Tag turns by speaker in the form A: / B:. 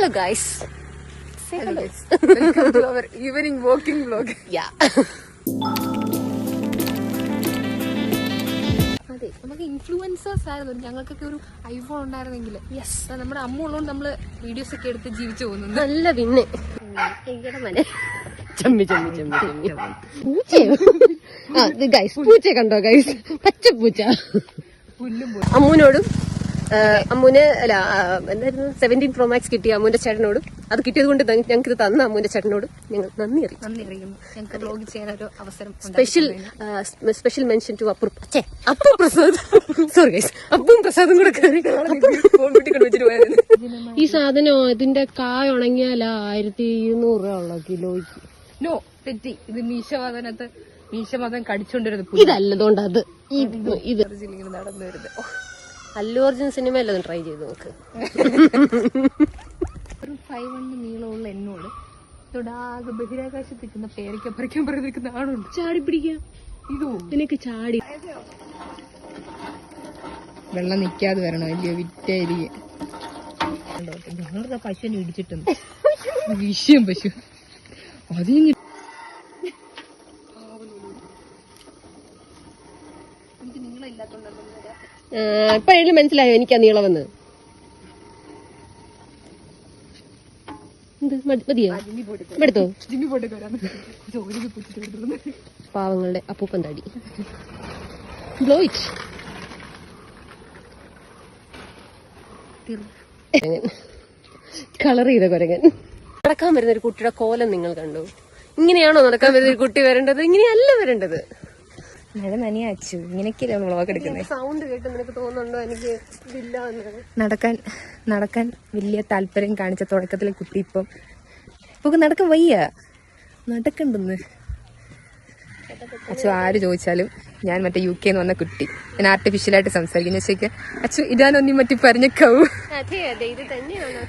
A: Hello guys. Say hello.
B: Welcome to our evening walking vlog.
A: Yeah.
B: അതെ, നമുക്ക് influencers ആയിരുന്നു. ഞങ്ങൾക്കൊക്കെ ഒരു ഐഫോൺ ഉണ്ടായിരുന്നെങ്കിൽ നമ്മുടെ അമ്മ ഉള്ളതുകൊണ്ട് നമ്മള് വീഡിയോസ് ഒക്കെ എടുത്ത് ജീവിച്ചു പോകുന്നുണ്ട്.
A: നല്ല പിന്നെ പൂച്ച കണ്ടോ ഗൈസ്? പച്ചപ്പൂച്ച. അമ്മൂനോടും അമ്മൂന് അല്ല എന്തായിരുന്നു 17 Pro Max കിട്ടിയ അമ്മൂന്റെ ചേട്ടനോടും അത് കിട്ടിയത് കൊണ്ട് ഞങ്ങൾക്ക് ഇത് തന്ന അമ്മൂന്റെ ചേട്ടനോടും ഞങ്ങൾ നന്ദി
B: അറിയിക്കുന്നു. ഞങ്ങൾക്ക് വ്ലോഗ് ചെയ്യാനൊരു അവസരം.
A: Special mention to Appu Prasad. Sorry guys, അപ്പും പ്രസാദും കൂടെ വെച്ചിട്ട് പോയത്. ഈ സാധനം ഇതിന്റെ കായ ഉണങ്ങിയാലാ 1200 രൂപ ഉള്ള കിലോയ്ക്ക്.
B: നോ, തെറ്റി. ഇത് മീശവാദം കടിച്ചോണ്ടിരുന്നത്
A: ഇതല്ലതുകൊണ്ട് അത് ഇത്
B: നടന്നു വരുന്നത്.
A: അല്ലു അർജുൻ സിനിമ അല്ലതും ട്രൈ ചെയ്ത് നോക്ക്.
B: ഒരു 5 നീളമുള്ള എന്നോട് തൊടാകെ ബഹിരാകാശത്തിക്കുന്ന പേരയ്ക്ക പറിക്കാൻ പറഞ്ഞിരിക്കുന്ന ആളുണ്ട്.
A: ചാടി പിടിക്കാം. ഇതോ നിനക്ക് ചാടി
B: വെള്ളം നിക്കാതെ വരണോ? വലിയ വിറ്റായിരിക്കും. ഞങ്ങളുടെ പശുവിനെ ഇടിച്ചിട്ടുണ്ട്. വിഷയം പശു അതിന് എനിക്ക് നീളമില്ലാത്തോണ്ടല്ലോ.
A: ഇപ്പൊ എഴുതി മനസ്സിലായോ എനിക്കാ നീളമെന്ന്? മതിയോ? എടുത്തോ. പാവങ്ങളുടെ അപ്പൂപ്പൻ തടി. കളർ ചെയ്ത കുരങ്ങൻ. നടക്കാൻ വരുന്ന ഒരു കുട്ടിയുടെ കോലം നിങ്ങൾ കണ്ടു? ഇങ്ങനെയാണോ നടക്കാൻ വരുന്ന ഒരു കുട്ടി വരേണ്ടത്? ഇങ്ങനെയല്ല വരേണ്ടത്.
B: മഴ നനയാച്ചു. ഇങ്ങനെയൊക്കെയല്ലേ നമ്മൾ വ്ളോഗ് എടുക്കുന്നത്.
A: സൗണ്ട് കേട്ട് നിനക്ക് തോന്നുന്നുണ്ടോ എനിക്ക് ഇതില്ല?
B: നടക്കാൻ വലിയ താല്പര്യം കാണിച്ച തുടക്കത്തിലെ കുട്ടി ഇപ്പൊ നടക്കാൻ വയ്യ. നടക്കണ്ടെന്ന് അച്ചു ആര് ചോദിച്ചാലും ഞാൻ മറ്റേ UK വന്ന കുട്ടി. ഞാൻ ആർട്ടിഫിഷ്യലായിട്ട് സംസാരിക്കുന്ന ശരിക്കും അച്ചു ഇതാണൊന്നും മറ്റു പറഞ്ഞേക്കാവൂ.
A: അതെ അതെ, ഇത് തന്നെയാണ്.